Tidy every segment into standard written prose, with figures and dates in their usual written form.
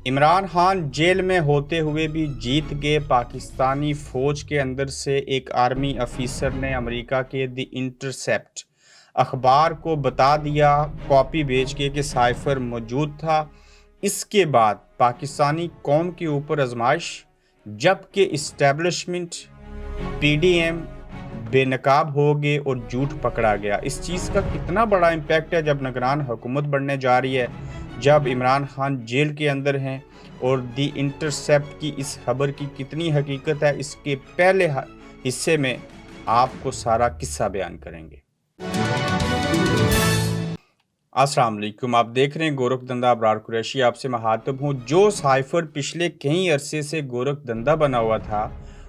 Imran Khan jail میں ہوتے ہوئے بھی جیت گئے۔ پاکستانی فوج کے اندر سے ایک آرمی افیسر نے امریکہ کے دی انٹرسیپٹ اخبار کو بتا دیا، کاپی بھیج کے، کہ سائفر موجود تھا۔ اس کے بعد پاکستانی قوم کے اوپر آزمائش، جبکہ اسٹیبلشمنٹ پی ڈی ایم بے نقاب ہو گئے اور جھوٹ پکڑا گیا۔ اس چیز کا کتنا بڑا امپیکٹ ہے جب نگران حکومت بننے جا رہی ہے، جب عمران خان جیل کے اندر ہیں، اور دی انٹرسیپٹ کی اس خبر کی کتنی حقیقت ہے، اس کے پہلے حصے میں آپ کو سارا قصہ بیان کریں گے۔ السلام علیکم، آپ دیکھ رہے ہیں گورکھ دندہ، ابرار قریشی آپ سے مخاطب ہوں۔ جو سائفر پچھلے کئی عرصے سے گورکھ دندہ بنا ہوا تھا،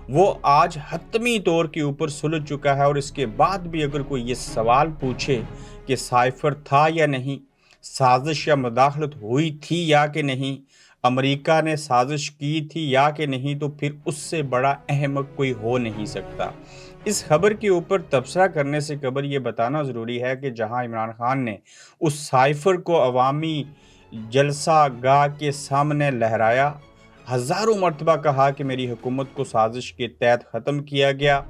وہ آج حتمی طور کے اوپر سلجھ چکا ہے، اور اس کے بعد بھی اگر کوئی یہ سوال پوچھے کہ سائفر تھا یا نہیں، سازش یا مداخلت ہوئی تھی یا کہ نہیں، امریکہ نے سازش کی تھی یا کہ نہیں، تو پھر اس سے بڑا احمق کوئی ہو نہیں سکتا۔ اس خبر کے اوپر تبصرہ کرنے سے قبل یہ بتانا ضروری ہے کہ جہاں عمران خان نے اس سائفر کو عوامی جلسہ گاہ کے سامنے لہرایا، ہزاروں مرتبہ کہا کہ میری حکومت کو سازش کے تحت ختم کیا گیا،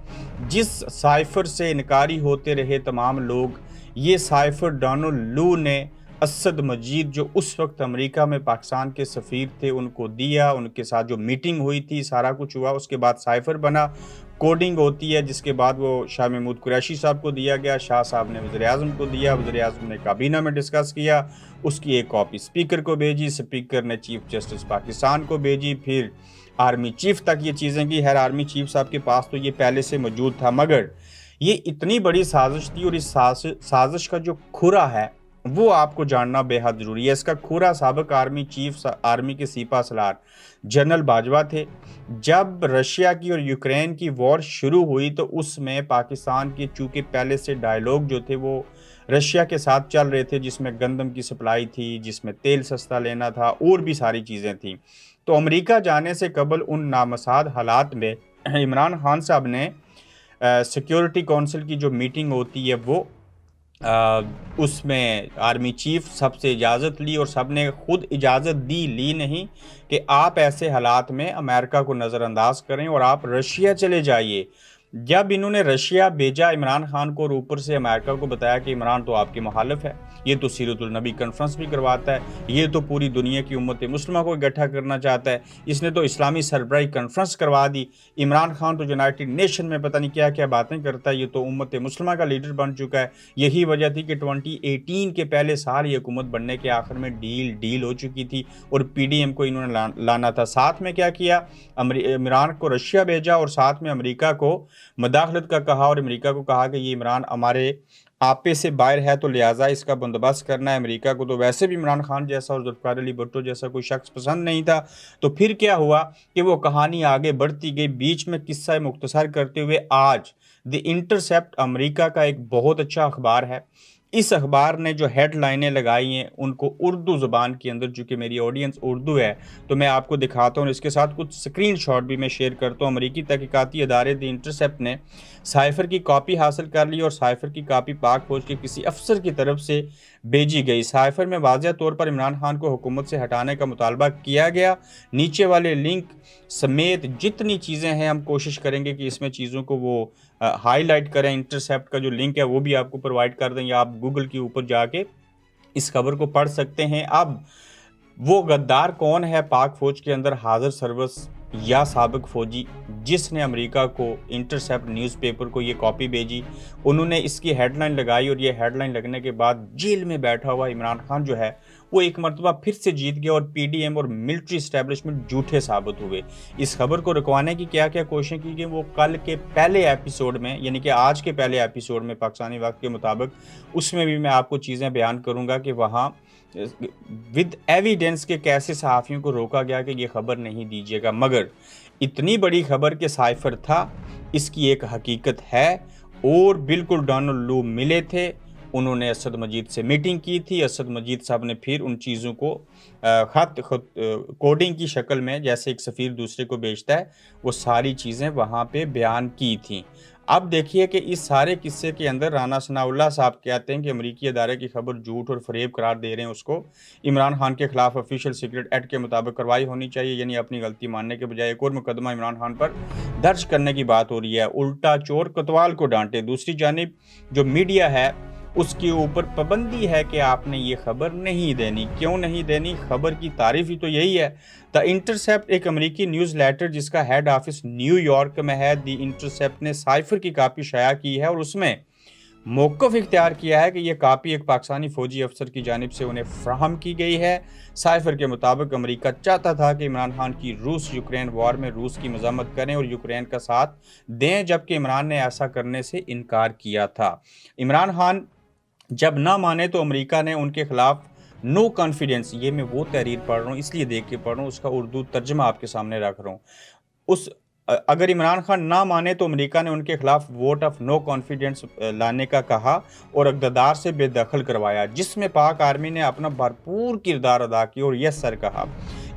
جس سائفر سے انکاری ہوتے رہے تمام لوگ، یہ سائفر ڈونلڈ لو نے اسد مجید، جو اس وقت امریکہ میں پاکستان کے سفیر تھے، ان کو دیا۔ ان کے ساتھ جو میٹنگ ہوئی تھی، سارا کچھ ہوا، اس کے بعد سائفر بنا، کوڈنگ ہوتی ہے، جس کے بعد وہ شاہ محمود قریشی صاحب کو دیا گیا، شاہ صاحب نے وزیر اعظم کو دیا، وزیر اعظم نے کابینہ میں ڈسکس کیا، اس کی ایک کاپی اسپیکر کو بھیجی، اسپیکر نے چیف جسٹس پاکستان کو بھیجی، پھر آرمی چیف تک یہ چیزیں کی۔ خیر، آرمی چیف صاحب کے پاس تو یہ پہلے سے موجود تھا، مگر یہ اتنی بڑی سازش تھی، اور اس سازش کا جو کھرا ہے وہ آپ کو جاننا بے حد ضروری ہے۔ اس کا کھرا سابق آرمی چیف، آرمی کے سپہ سالار جنرل باجوہ تھے۔ جب رشیا کی اور یوکرین کی وار شروع ہوئی تو اس میں پاکستان کے چونکہ پہلے سے ڈائیلاگ جو تھے وہ رشیا کے ساتھ چل رہے تھے، جس میں گندم کی سپلائی تھی، جس میں تیل سستا لینا تھا، اور بھی ساری چیزیں تھیں۔ تو امریکہ جانے سے قبل ان نامساعد حالات میں عمران خان صاحب نے سیکیورٹی کونسل کی جو میٹنگ ہوتی ہے، وہ اس میں آرمی چیف سب سے اجازت لی، اور سب نے خود اجازت لی نہیں کہ آپ ایسے حالات میں امریکہ کو نظر انداز کریں اور آپ رشیا چلے جائیے۔ جب انہوں نے رشیا بھیجا عمران خان کو، اور اوپر سے امریکہ کو بتایا کہ عمران تو آپ کے مخالف ہے، یہ تو سیرت النبی کنفرنس بھی کرواتا ہے، یہ تو پوری دنیا کی امت مسلمہ کو اکٹھا کرنا چاہتا ہے، اس نے تو اسلامی سربراہی کنفرنس کروا دی، عمران خان تو یونائٹڈ نیشن میں پتہ نہیں کیا کیا باتیں کرتا ہے، یہ تو امت مسلمہ کا لیڈر بن چکا ہے۔ یہی وجہ تھی کہ 2018 کے پہلے سال یہ حکومت بننے کے آخر میں ڈیل ہو چکی تھی، اور پی ڈی ایم کو انہوں نے لانا تھا۔ ساتھ میں کیا کیا، عمران کو رشیا بھیجا، اور ساتھ میں امریکہ کو مداخلت کا کہا، اور امریکہ کو کہا کہ یہ عمران ہمارے آپے سے باہر ہے، تو لہٰذا اس کا بندوبست کرنا ہے۔ امریکہ کو تو ویسے بھی عمران خان جیسا اور ذوالفقار علی بھٹو جیسا کوئی شخص پسند نہیں تھا۔ تو پھر کیا ہوا کہ وہ کہانی آگے بڑھتی گئی۔ بیچ میں قصہ مختصر کرتے ہوئے، آج دی انٹرسیپٹ امریکہ کا ایک بہت اچھا اخبار ہے۔ اس اخبار نے جو ہیڈ لائنیں لگائی ہیں ان کو اردو زبان کے اندر، چونکہ میری آڈینس اردو ہے تو میں آپ کو دکھاتا ہوں، اس کے ساتھ کچھ سکرین شاٹ بھی میں شیئر کرتا ہوں۔ امریکی تحقیقاتی ادارے دی انٹرسیپٹ نے سائفر کی کاپی حاصل کر لی، اور سائفر کی کاپی پاک فوج کے کسی افسر کی طرف سے بھیجی گئی۔ سائفر میں واضح طور پر عمران خان کو حکومت سے ہٹانے کا مطالبہ کیا گیا۔ نیچے والے لنک سمیت جتنی چیزیں ہیں ہم کوشش کریں گے کہ اس میں چیزوں کو وہ ہائی لائٹ کریں۔ انٹرسیپٹ کا جو لنک ہے وہ بھی آپ کو پرووائڈ کر دیں، یا آپ گوگل کے اوپر جا کے اس خبر کو پڑھ سکتے ہیں۔ اب وہ غدار کون ہے پاک فوج کے اندر، حاضر سروس یا سابق فوجی، جس نے امریکہ کو انٹرسیپٹ نیوز پیپر کو یہ کاپی بھیجی؟ انہوں نے اس کی ہیڈ لائن لگائی، اور یہ ہیڈ لائن لگنے کے بعد جیل میں بیٹھا ہوا عمران خان جو ہے وہ ایک مرتبہ پھر سے جیت گیا، اور پی ڈی ایم اور ملٹری اسٹیبلشمنٹ جھوٹے ثابت ہوئے۔ اس خبر کو رکوانے کی کیا کیا کوششیں کی گئی، وہ کل کے پہلے ایپیسوڈ میں، یعنی کہ آج کے پہلے ایپیسوڈ میں پاکستانی وقت کے مطابق، اس میں بھی میں آپ کو چیزیں بیان کروں گا کہ وہاں ود ایویڈنس کے کیسے صحافیوں کو روکا گیا کہ یہ خبر نہیں دیجیے گا۔ مگر اتنی بڑی خبر کہ سائفر تھا، اس کی ایک حقیقت ہے، اور بالکل ڈونلڈ لو ملے تھے، انہوں نے اسد مجید سے میٹنگ کی تھی. اسد مجید صاحب نے پھر ان چیزوں کو خط کوڈنگ کی شکل میں، جیسے ایک سفیر دوسرے کو بھیجتا ہے، وہ ساری چیزیں وہاں پہ بیان کی تھیں. اب دیکھیے کہ اس سارے قصے کے اندر رانا ثناء اللہ صاحب کہتے ہیں کہ امریکی ادارے کی خبر جھوٹ اور فریب قرار دے رہے ہیں اس کو. عمران خان کے خلاف آفیشیل سیکرٹ ایکٹ کے مطابق کارروائی ہونی چاہیے، یعنی اپنی غلطی ماننے کے بجائے ایک اور مقدمہ عمران خان پر درج کرنے کی بات ہو رہی ہے. الٹا چور کوتوال کو ڈانٹے. دوسری جانب جو میڈیا ہے اس کے اوپر پابندی ہے کہ آپ نے یہ خبر نہیں دینی. کیوں نہیں دینی؟ خبر کی تعریف ہی تو یہی ہے. دی انٹرسیپٹ ایک امریکی نیوز لیٹر جس کا ہیڈ آفس نیو یارک میں ہے، دی انٹرسیپٹ نے سائفر کی کاپی شائع کی ہے اور اس میں موقف اختیار کیا ہے کہ یہ کاپی ایک پاکستانی فوجی افسر کی جانب سے انہیں فراہم کی گئی ہے. سائفر کے مطابق امریکہ چاہتا تھا کہ عمران خان کی روس یوکرین وار میں روس کی مذمت کریں اور یوکرین کا ساتھ دیں، جبکہ عمران نے ایسا کرنے سے انکار کیا تھا. عمران خان جب نہ مانے تو امریکہ نے ان کے خلاف نو کانفیڈنس، یہ میں وہ تحریر پڑھ رہا ہوں اس لیے دیکھ کے پڑھ رہا ہوں، اس کا اردو ترجمہ آپ کے سامنے رکھ رہا ہوں. اگر عمران خان نہ مانے تو امریکہ نے ان کے خلاف ووٹ آف نو کانفیڈنس لانے کا کہا اور اقتدار سے بے دخل کروایا، جس میں پاک آرمی نے اپنا بھرپور کردار ادا کیا اور یس سر کہا.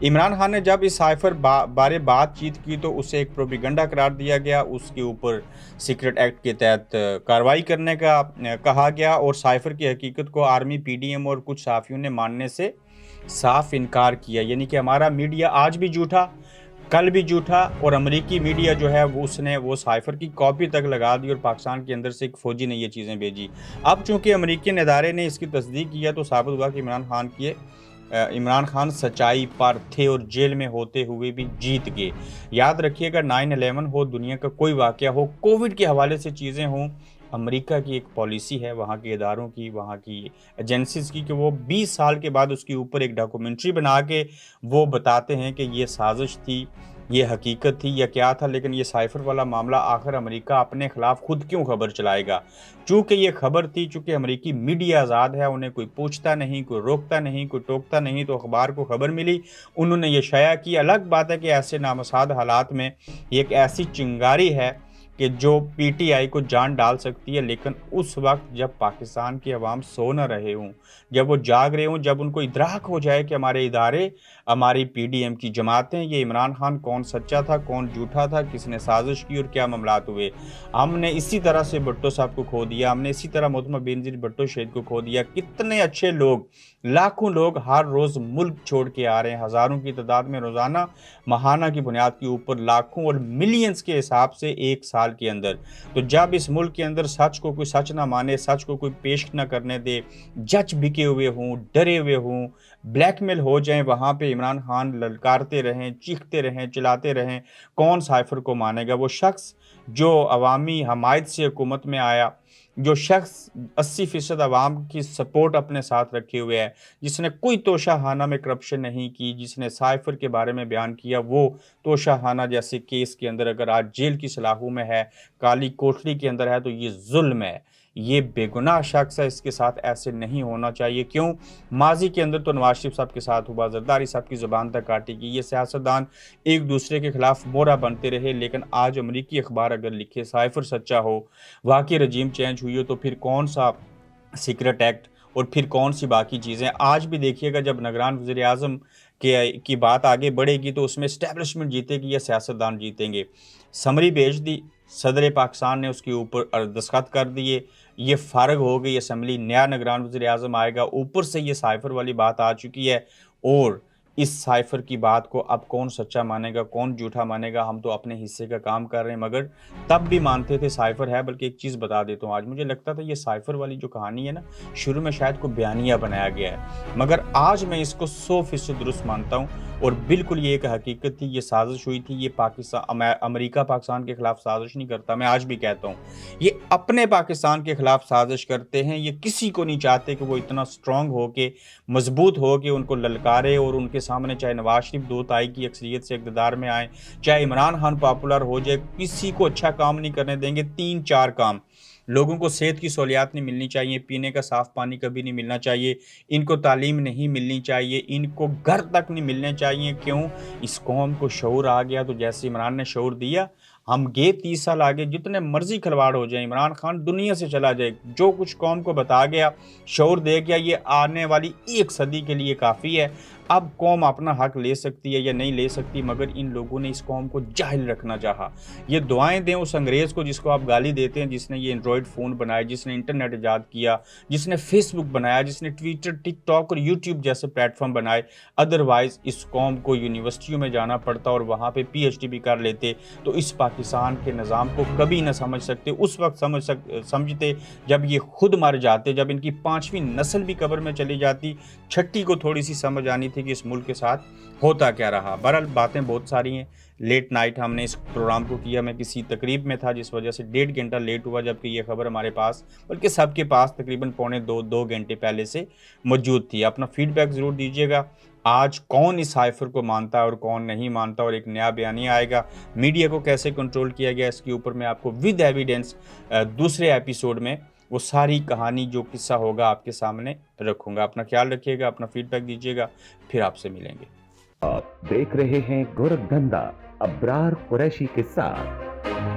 عمران خان نے جب اس سائفر بارے بات چیت کی تو اسے ایک پروپیگنڈا قرار دیا گیا، اس کے اوپر سیکرٹ ایکٹ کے تحت کارروائی کرنے کا کہا گیا اور سائفر کی حقیقت کو آرمی، پی ڈی ایم اور کچھ صحافیوں نے ماننے سے صاف انکار کیا. یعنی کہ ہمارا میڈیا آج بھی جھوٹا، کل بھی جھوٹا، اور امریکی میڈیا جو ہے اس نے وہ سائفر کی کاپی تک لگا دی اور پاکستان کے اندر سے ایک فوجی نے یہ چیزیں بھیجی. اب چونکہ امریکی ادارے نے اس کی تصدیق کیا تو ثابت ہوا کہ عمران خان سچائی پر تھے اور جیل میں ہوتے ہوئے بھی جیت گئے. یاد رکھیے گا 9/11 ہو، دنیا کا کوئی واقعہ ہو، کووڈ کے حوالے سے چیزیں ہوں، امریکہ کی ایک پالیسی ہے وہاں کے اداروں کی، وہاں کی ایجنسیز کی، کہ وہ 20 سال کے بعد اس کے اوپر ایک ڈاکومنٹری بنا کے وہ بتاتے ہیں کہ یہ سازش تھی، یہ حقیقت تھی یا کیا تھا. لیکن یہ سائفر والا معاملہ آخر امریکہ اپنے خلاف خود کیوں خبر چلائے گا؟ چونکہ یہ خبر تھی، چونکہ امریکی میڈیا آزاد ہے، انہیں کوئی پوچھتا نہیں، کوئی روکتا نہیں، کوئی ٹوکتا نہیں، تو اخبار کو خبر ملی، انہوں نے یہ شائع کی. الگ بات ہے کہ ایسے نامساعد حالات میں یہ ایک ایسی چنگاری ہے کہ جو پی ٹی آئی کو جان ڈال سکتی ہے، لیکن اس وقت جب پاکستان کی عوام سو نہ رہے ہوں، جب وہ جاگ رہے ہوں، جب ان کو ادراک ہو جائے کہ ہمارے ادارے، ہماری پی ڈی ایم کی جماعتیں، یہ عمران خان کون سچا تھا، کون جھوٹا تھا، کس نے سازش کی اور کیا معاملات ہوئے. ہم نے اسی طرح سے بھٹو صاحب کو کھو دیا، ہم نے اسی طرح محترم بینظیر بھٹو شہید کو کھو دیا. کتنے اچھے لوگ، لاکھوں لوگ ہر روز ملک چھوڑ کے آ رہے ہیں، ہزاروں کی تعداد میں روزانہ ماہانہ کی بنیاد کے اوپر، لاکھوں اور ملینز کے حساب سے ایک سال کے اندر. تو جب اس ملک کے اندر سچ کو کوئی سچ نہ مانے، سچ کو کوئی پیش نہ کرنے دے، جج بکے ہوئے ہوں، ڈرے ہوئے ہوں، بلیک میل ہو جائیں، وہاں پہ عمران خان للکارتے رہیں، چیختے رہیں، چلاتے رہیں، کون سائفر کو مانے گا؟ وہ شخص جو عوامی حمایت سے حکومت میں آیا، جو شخص 80% عوام کی سپورٹ اپنے ساتھ رکھے ہوئے ہے، جس نے کوئی توشہ خانہ میں کرپشن نہیں کی، جس نے سائفر کے بارے میں بیان کیا، وہ توشہ خانہ جیسے کیس کے اندر اگر آج جیل کی سلاخوں میں ہے، کالی کوٹری کے اندر ہے، تو یہ ظلم ہے، یہ بے گناہ شخص ہے، اس کے ساتھ ایسے نہیں ہونا چاہیے. کیوں؟ ماضی کے اندر تو نواز شریف صاحب کے ساتھ ہوا، زرداری صاحب کی زبان تک کاٹی گئی، یہ سیاستدان ایک دوسرے کے خلاف مورا بنتے رہے. لیکن آج امریکی اخبار اگر لکھے سائفر سچا ہو، واقعی رجیم چینج ہوئی ہو، تو پھر کون سا سیکرٹ ایکٹ اور پھر کون سی باقی چیزیں؟ آج بھی دیکھیے گا جب نگران وزیر اعظم کی بات آگے بڑھے گی تو اس میں اسٹیبلشمنٹ جیتے گی یا سیاستدان جیتیں گے. سمری بھیج دی، صدر پاکستان نے اس کے اوپر دستخط کر دیے، یہ فارغ ہو گئی اسمبلی، نیا نگران وزیر اعظم آئے گا، اوپر سے یہ سائفر والی بات آ چکی ہے. اور اس سائفر کی بات کو اب کون سچا مانے گا، کون جھوٹا مانے گا؟ ہم تو اپنے حصے کا کام کر رہے ہیں، مگر تب بھی مانتے تھے سائفر ہے. بلکہ ایک چیز بتا دیتا ہوں، آج مجھے لگتا تھا یہ سائفر والی جو کہانی ہے نا، شروع میں شاید کو بیانیہ بنایا گیا ہے، مگر آج میں اس کو 100% درست مانتا ہوں اور بالکل یہ ایک حقیقت تھی، یہ سازش ہوئی تھی. یہ امریکہ پاکستان کے خلاف سازش نہیں کرتا، میں آج بھی کہتا ہوں یہ اپنے پاکستان کے خلاف سازش کرتے ہیں. یہ کسی کو نہیں چاہتے کہ وہ اتنا سٹرونگ ہو کے، مضبوط ہو کے ان کو للکارے اور ان کے سامنے چاہے نواز شریف 2 تہائی کی اکثریت سے اقتدار میں آئیں، چاہے عمران خان پاپولر ہو جائے، کسی کو اچھا کام نہیں کرنے دیں گے. 3-4 کام: لوگوں کو صحت کی سہولیات نہیں ملنی چاہیے، پینے کا صاف پانی کبھی نہیں ملنا چاہیے، ان کو تعلیم نہیں ملنی چاہیے، ان کو گھر تک نہیں ملنے چاہیے. کیوں؟ اس قوم کو شعور آ گیا. تو جیسے عمران نے شعور دیا، ہم گئے 30 سال آگے، جتنے مرضی کھلواڑ ہو جائیں، عمران خان دنیا سے چلا جائے، جو کچھ قوم کو بتا گیا، شعور دے گیا، یہ آنے والی 1 صدی کے لیے کافی ہے۔ اب قوم اپنا حق لے سکتی ہے یا نہیں لے سکتی، مگر ان لوگوں نے اس قوم کو جاہل رکھنا چاہا۔ یہ دعائیں دیں اس انگریز کو جس کو آپ گالی دیتے ہیں، جس نے یہ اینڈرائڈ فون بنائے، جس نے انٹرنیٹ ایجاد کیا، جس نے فیس بک بنایا، جس نے ٹویٹر، ٹک ٹاک اور یوٹیوب جیسے پلیٹ فارم بنائے۔ ادروائز اس قوم کو یونیورسٹیوں میں جانا پڑتا اور وہاں پہ پی ایچ ڈی بھی کر لیتے تو اس پاکستان کے نظام کو کبھی نہ سمجھ سکتے۔ اس وقت سمجھتے جب یہ خود مر جاتے، جب ان کی 5ویں نسل بھی قبر میں چلی جاتی، 6ٹھی کو تھوڑی سی سمجھ آنی تھی کہ اس ملک کے ساتھ ہوتا کیا رہا۔ بہرحال باتیں بہت ساری ہیں، لیٹ نائٹ ہم نے اس پروگرام کو کیا، میں کسی تقریب میں تھا جس وجہ سے 1.5 گھنٹہ لیٹ ہوا، جبکہ یہ خبر ہمارے پاس بلکہ سب کے پاس تقریباً پونے 2 گھنٹے پہلے سے موجود تھی۔ اپنا فیڈ بیک ضرور دیجیے گا، آج کون اس ہائفر کو مانتا ہے اور کون نہیں مانتا، اور ایک نیا بیانیہ آئے گا، میڈیا کو کیسے کنٹرول کیا گیا، اس کے اوپر میں آپ کو ود ایویڈنس دوسرے ایپیسوڈ میں وہ ساری کہانی جو قصہ ہوگا آپ کے سامنے رکھوں گا۔ اپنا خیال رکھیے گا، اپنا فیڈ بیک دیجیے گا، پھر آپ سے ملیں گے۔ آپ دیکھ رہے ہیں گورکھ دھندا ابرار قریشی کے ساتھ۔